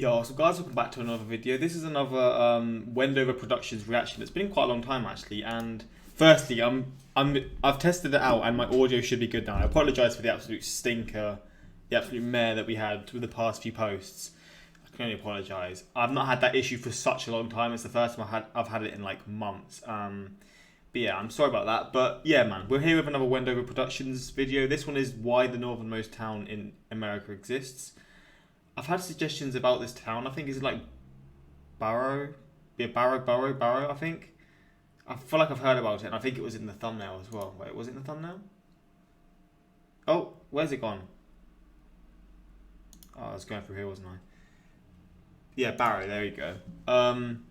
Yo, so guys, welcome back to another video. This is another Wendover Productions reaction. It's been quite a long time actually, and firstly, I've tested it out and my audio should be good now. I apologise for the absolute stinker, the absolute mare that we had with the past few posts. I can only apologise. I've not had that issue for such a long time. It's the first time I've had it in like months. But yeah, I'm sorry about that. But yeah, man, we're here with another Wendover Productions video. This one is why the northernmost town in America exists. I've had suggestions about this town. I think it's like Barrow. Yeah, Barrow, I think. I feel like I've heard about it, and I think it was in the thumbnail as well. Wait, was it in the thumbnail? Oh, where's it gone? Oh, I was going through here, wasn't I? Yeah, Barrow, there you go. And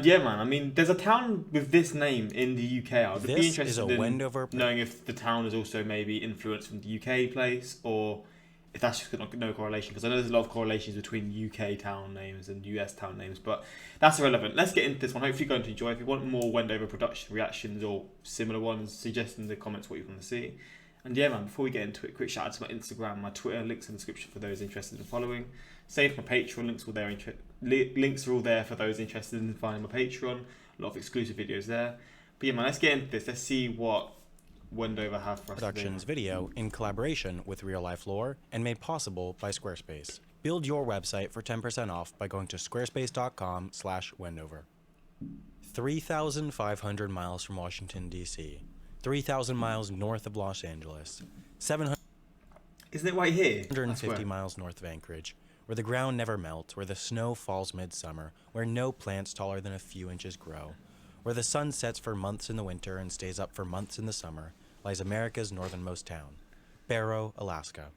yeah, man, I mean, there's a town with this name in the UK. I would be interested in knowing if the town is also maybe influenced from the UK place, or if that's just got no correlation, because I know there's a lot of correlations between UK town names and US town names, but that's irrelevant. Let's get into this one. Hopefully you're going to enjoy. If you want more Wendover production reactions or similar ones, suggest in the comments what you want to see. And yeah, man, before we get into it, quick shout out to my Instagram, my Twitter, links in the description for those interested in following. Same for my Patreon, links are all there for those interested in finding my Patreon. A lot of exclusive videos there. But yeah, man, let's get into this. Let's see what Wendover have for us Productions video in collaboration with Real Life Lore and made possible by Squarespace. Build your website for 10% off by going to squarespace.com/Wendover. 3,500 miles from Washington, D.C. 3,000 miles north of Los Angeles. 700 Isn't it right here? 150 miles north of Anchorage, where the ground never melts, where the snow falls midsummer, where no plants taller than a few inches grow, where the sun sets for months in the winter and stays up for months in the summer, lies America's northernmost town, Barrow, Alaska.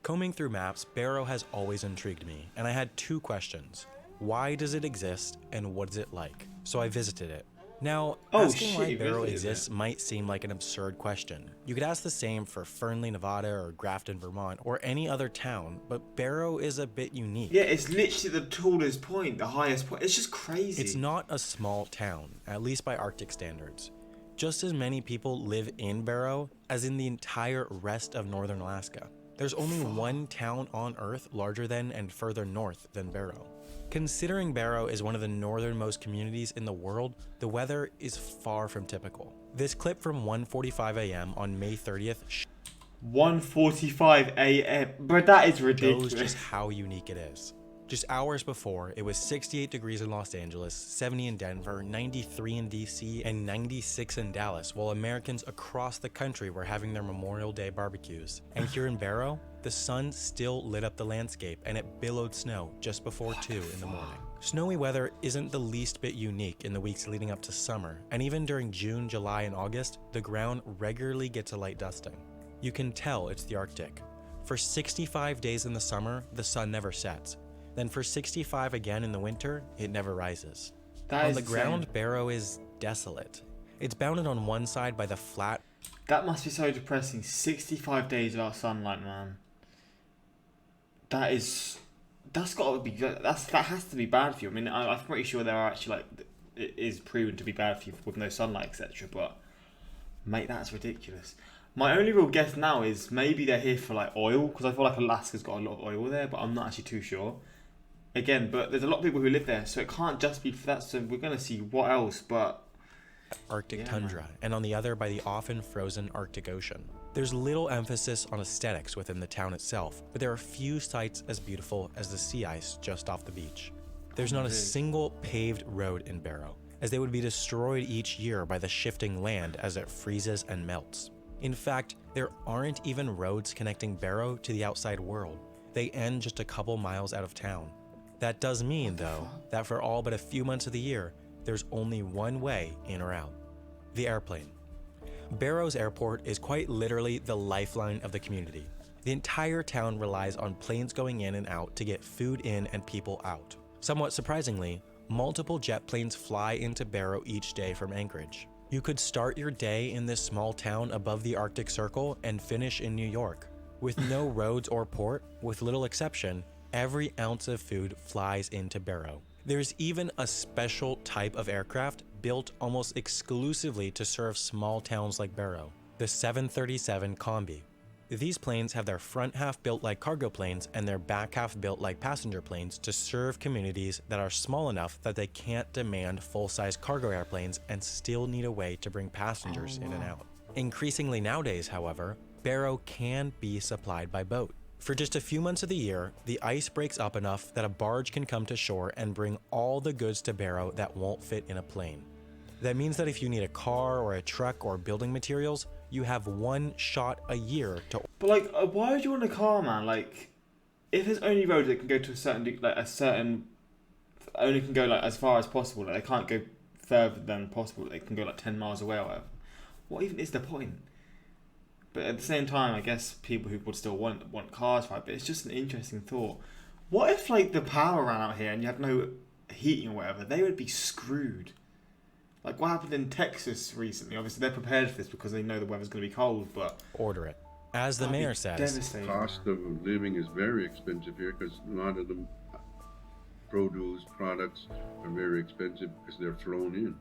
Combing through maps, Barrow has always intrigued me, and I had two questions. Why does it exist, and what is it like? So I visited it. Now, asking why Barrow exists might seem like an absurd question. You could ask the same for Fernley, Nevada, or Grafton, Vermont, or any other town, but Barrow is a bit unique. Yeah, it's literally the tallest point, the highest point. It's just crazy. It's not a small town, at least by Arctic standards. Just as many people live in Barrow as in the entire rest of northern Alaska. There's only one town on Earth larger than and further north than Barrow. Considering Barrow is one of the northernmost communities in the world, the weather is far from typical. This clip from 1:45 a.m. on May 30th 1:45 a.m. But that is ridiculous. Shows just how unique it is. Just hours before, it was 68 degrees in Los Angeles, 70 in Denver, 93 in DC, and 96 in Dallas, while Americans across the country were having their Memorial Day barbecues. And here in Barrow, the sun still lit up the landscape and it billowed snow just before 2 in the morning. Snowy weather isn't the least bit unique in the weeks leading up to summer, and even during June, July, and August, the ground regularly gets a light dusting. You can tell it's the Arctic. For 65 days in the summer, the sun never sets. Then for 65 again in the winter, it never rises. On the ground, Barrow is desolate. It's bounded on one side by the flat. That must be so depressing. 65 days without sunlight, man. That's gotta be good. That has to be bad for you. I mean, I'm pretty sure there are actually it is proven to be bad for you with no sunlight, etc. But mate, that's ridiculous. My only real guess now is maybe they're here for like oil, because I feel like Alaska's got a lot of oil there, but I'm not actually too sure. Again, but there's a lot of people who live there, so it can't just be for that. So we're gonna see what else, but Arctic tundra, and on the other by the often frozen Arctic Ocean. There's little emphasis on aesthetics within the town itself, but there are few sights as beautiful as the sea ice just off the beach. There's not a single paved road in Barrow, as they would be destroyed each year by the shifting land as it freezes and melts. In fact, there aren't even roads connecting Barrow to the outside world. They end just a couple miles out of town. That does mean, though, that for all but a few months of the year, there's only one way in or out: the airplane. Barrow's airport is quite literally the lifeline of the community. The entire town relies on planes going in and out to get food in and people out. Somewhat surprisingly, multiple jet planes fly into Barrow each day from Anchorage. You could start your day in this small town above the Arctic Circle and finish in New York. With no roads or port, with little exception, every ounce of food flies into Barrow. There's even a special type of aircraft built almost exclusively to serve small towns like Barrow, the 737 Combi. These planes have their front half built like cargo planes and their back half built like passenger planes to serve communities that are small enough that they can't demand full-size cargo airplanes and still need a way to bring passengers in and out. Increasingly nowadays, however, Barrow can be supplied by boat. For just a few months of the year, the ice breaks up enough that a barge can come to shore and bring all the goods to Barrow that won't fit in a plane. That means that if you need a car or a truck or building materials, you have one shot a year to... But like, why would you want a car, man? Like, if there's only roads that can go to only can go like as far as possible. Like, they can't go further than possible. They can go like 10 miles away or whatever. What even is the point? But at the same time, I guess people who would still want cars, right? But it's just an interesting thought. What if like the power ran out here and you had no heating or whatever? They would be screwed. Like what happened in Texas recently. Obviously, they're prepared for this because they know the weather's going to be cold, but... Order it. As the mayor says, the cost of living is very expensive here because a lot of the produce products are very expensive because they're flown in.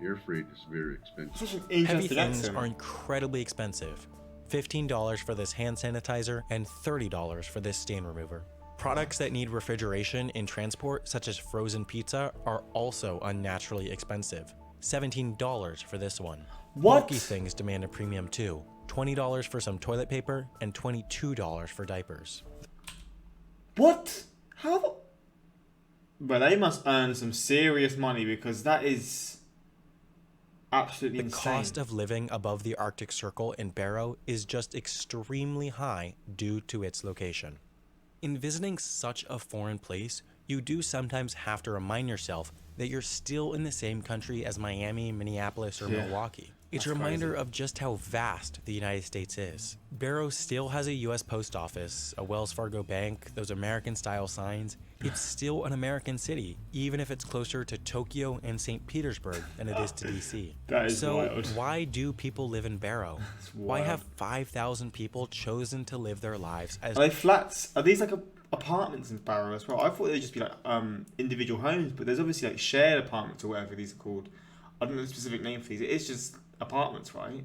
Air freight is very expensive. Heavy things are incredibly expensive. $15 for this hand sanitizer and $30 for this stain remover. Products that need refrigeration in transport, such as frozen pizza, are also unnaturally expensive. $17 for this one. What? Bulky things demand a premium too. $20 for some toilet paper and $22 for diapers. What? How? But they must earn some serious money because that is absolutely insane. The cost of living above the Arctic Circle in Barrow is just extremely high due to its location. In visiting such a foreign place, you do sometimes have to remind yourself that you're still in the same country as Miami, Minneapolis, or Milwaukee. It's a reminder of just how vast the United States is. Barrow still has a US post office, a Wells Fargo bank, those American-style signs. It's still an American city, even if it's closer to Tokyo and St. Petersburg than it is to DC. That is so wild. Why do people live in Barrow? Why have 5,000 people chosen to live their lives as... Are they flats? Are these like apartments in Barrow as well? I thought they'd just be like individual homes, but there's obviously like shared apartments or whatever these are called. I don't know the specific name for these. It is just apartments, right?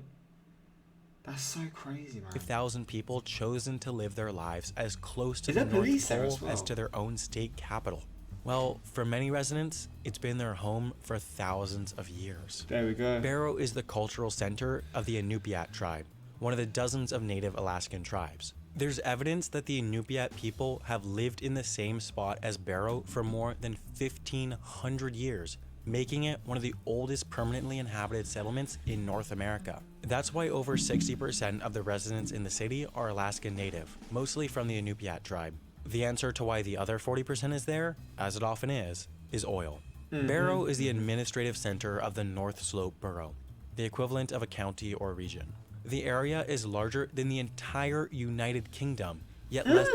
That's so crazy, man. 5,000 people chosen to live their lives as close to Is the there police there North as Pole well? as to their own state capital. Well, for many residents, it's been their home for thousands of years. There we go. Barrow is the cultural center of the Inupiat tribe, one of the dozens of native Alaskan tribes. There's evidence that the Inupiat people have lived in the same spot as Barrow for more than 1,500 years, making it one of the oldest permanently inhabited settlements in North America. That's why over 60% of the residents in the city are Alaskan Native, mostly from the Inupiat tribe. The answer to why the other 40% is there, as it often is oil. Barrow is the administrative center of the North Slope Borough, the equivalent of a county or region. The area is larger than the entire United Kingdom, yet less...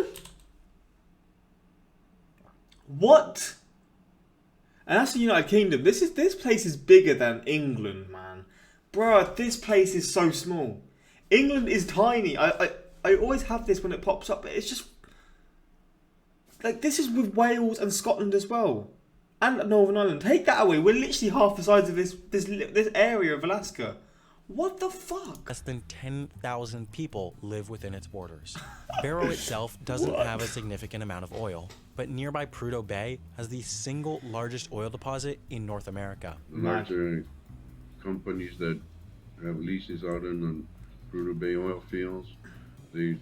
What? And that's the United Kingdom. This place is bigger than England, man. Bruh, this place is so small. England is tiny. I always have this when it pops up, but it's just... Like, this is with Wales and Scotland as well. And Northern Ireland. Take that away. We're literally half the size of this area of Alaska. What the fuck? Less than 10,000 people live within its borders. Barrow itself doesn't have a significant amount of oil, but nearby Prudhoe Bay has the single largest oil deposit in North America. Larger companies that have leases out in the Prudhoe Bay oil fields, they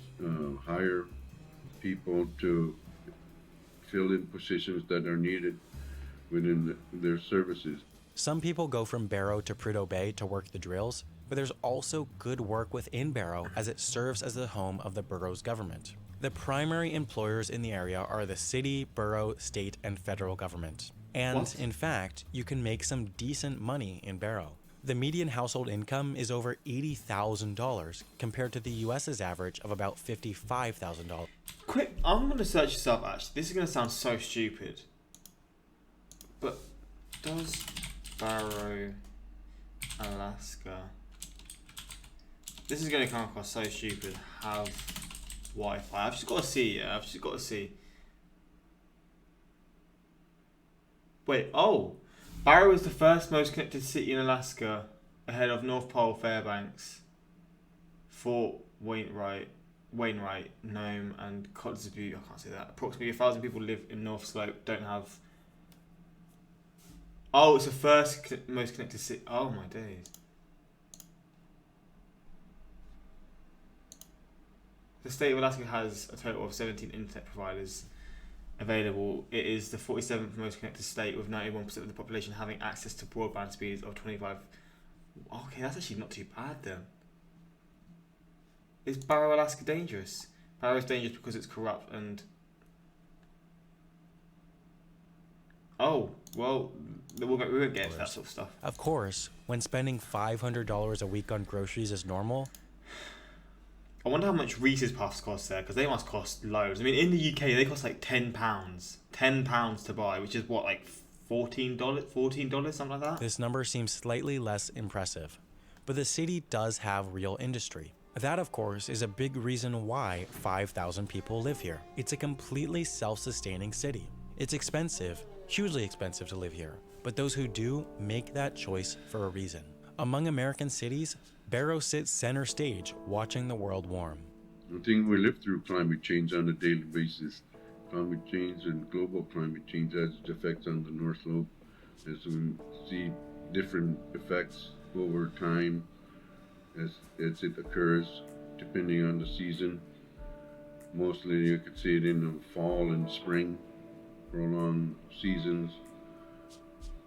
hire people to fill in positions that are needed within their services. Some people go from Barrow to Prudhoe Bay to work the drills, but there's also good work within Barrow as it serves as the home of the borough's government. The primary employers in the area are the city, borough, state, and federal government. And in fact, you can make some decent money in Barrow. The median household income is over $80,000 compared to the US's average of about $55,000. Quick, I'm going to search this up actually. This is going to sound so stupid. But does Barrow, Alaska... This is going to come across so stupid. Have Wi-Fi. I've just got to see, yeah. I've just got to see. Wait, oh. Barrow is the first most connected city in Alaska, ahead of North Pole, Fairbanks, Fort Wainwright, Wainwright, Nome, and Kotzebue. I can't say that. Approximately 1,000 people live in North Slope. Don't have. Oh, it's the first most connected city. Oh my days. The state of Alaska has a total of 17 internet providers available. It is the 47th most connected state, with 91% of the population having access to broadband speeds of 25. Okay, that's actually not too bad then. Is Barrow, Alaska dangerous? Barrow is dangerous because it's corrupt and... Oh, well, we won't get into that sort of stuff. Of course, when spending $500 a week on groceries is normal, I wonder how much Reese's Puffs cost there, because they must cost loads. I mean, in the UK, they cost like £10. £10 to buy, which is what, like $14, something like that? this number seems slightly less impressive. But the city does have real industry. That, of course, is a big reason why 5,000 people live here. It's a completely self-sustaining city. It's expensive, hugely expensive to live here, but those who do make that choice for a reason. Among American cities, Barrow sits center stage, watching the world warm. I think we live through climate change on a daily basis. Climate change and global climate change has its effects on the North Slope, as we see different effects over time as it occurs, depending on the season. Mostly you could see it in the fall and spring, prolonged seasons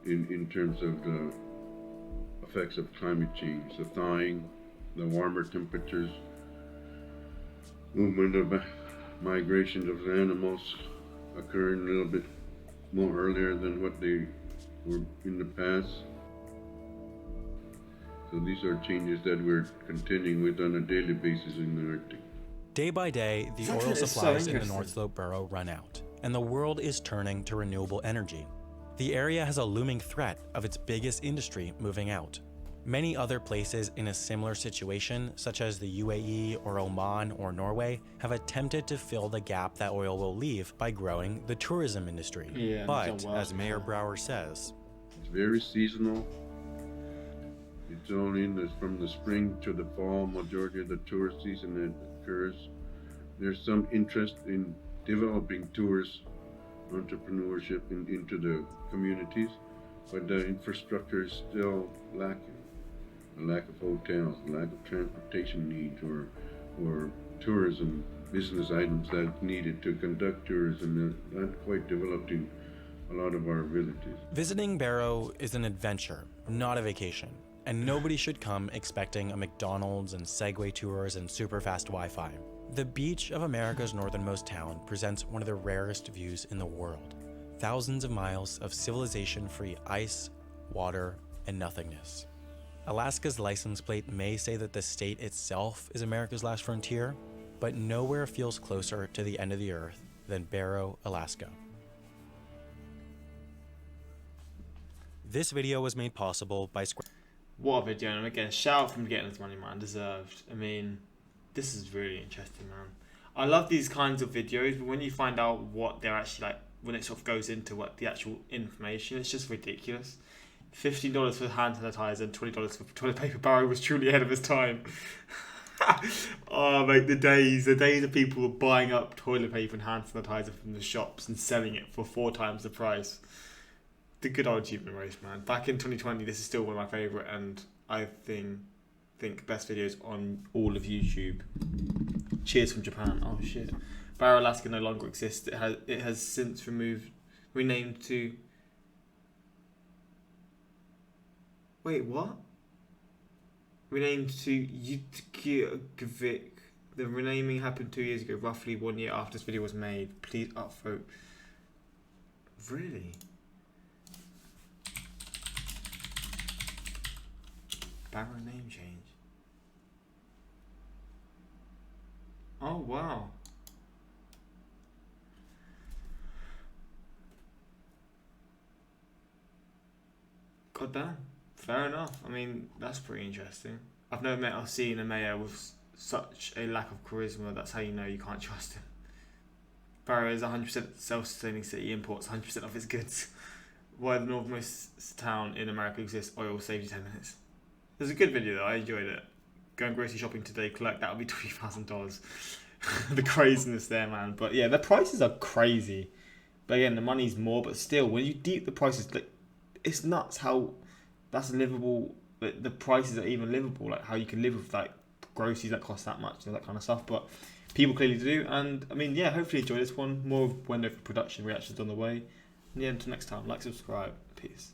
in terms of the effects of climate change, the thawing, the warmer temperatures, movement of migration of animals occurring a little bit more earlier than what they were in the past. So these are changes that we're contending with on a daily basis in the Arctic. Day by day, the oil supplies in the North Slope Barrow run out, and the world is turning to renewable energy. The area has a looming threat of its biggest industry moving out. Many other places in a similar situation, such as the UAE or Oman or Norway, have attempted to fill the gap that oil will leave by growing the tourism industry. Yeah, but, as Mayor Brower says, it's very seasonal. It's only from the spring to the fall, majority of the tourist season that occurs. There's some interest in developing tourist entrepreneurship into the communities, but the infrastructure is still lacking. A lack of hotels, a lack of transportation needs, or tourism business items that's needed to conduct tourism are not quite developed in a lot of our villages. visiting Barrow is an adventure, not a vacation. And nobody should come expecting a McDonald's and Segway tours and super fast Wi-Fi. The beach of America's northernmost town presents one of the rarest views in the world. Thousands of miles of civilization-free ice, water, and nothingness. Alaska's license plate may say that the state itself is America's last frontier, but nowhere feels closer to the end of the earth than Barrow, Alaska. This video was made possible by What a video, and again, shout out for him getting his money, man. Deserved. I mean, this is really interesting, man. I love these kinds of videos, but when you find out what they're actually like, when it sort of goes into what the actual information, it's just ridiculous. $15 for hand sanitizer and $20 for toilet paper. Barrow was truly ahead of his time. Oh, mate, the days of people were buying up toilet paper and hand sanitizer from the shops and selling it for 4 times the price. The good old achievement race, man. Back in 2020, this is still one of my favourite, and I think best videos on all of YouTube. Cheers from Japan. Oh shit. Barrow, Alaska no longer exists. It has since renamed to... Wait, what? Renamed to Yukvik. The renaming happened 2 years ago, roughly 1 year after this video was made. Please upvote. Really? Barrow name change. Oh wow. God damn. Fair enough. I mean, that's pretty interesting. I've never met or seen a mayor with such a lack of charisma. That's how you know you can't trust him. Barrow is 100% self-sustaining city, imports 100% of its goods. Why the northernmost town in America exists, oil saves you 10 minutes. It was a good video though, I enjoyed it. Going grocery shopping today, collect, that would be $20,000. the craziness there, man. But yeah, the prices are crazy. But again, the money's more. But still, when you deep the prices, like, it's nuts how that's livable. The prices are even livable. Like how you can live with like groceries that cost that much and that kind of stuff. But people clearly do. And I mean, yeah, hopefully you enjoy this one. More of Wendover production reactions on the way. And yeah, until next time, like, subscribe. Peace.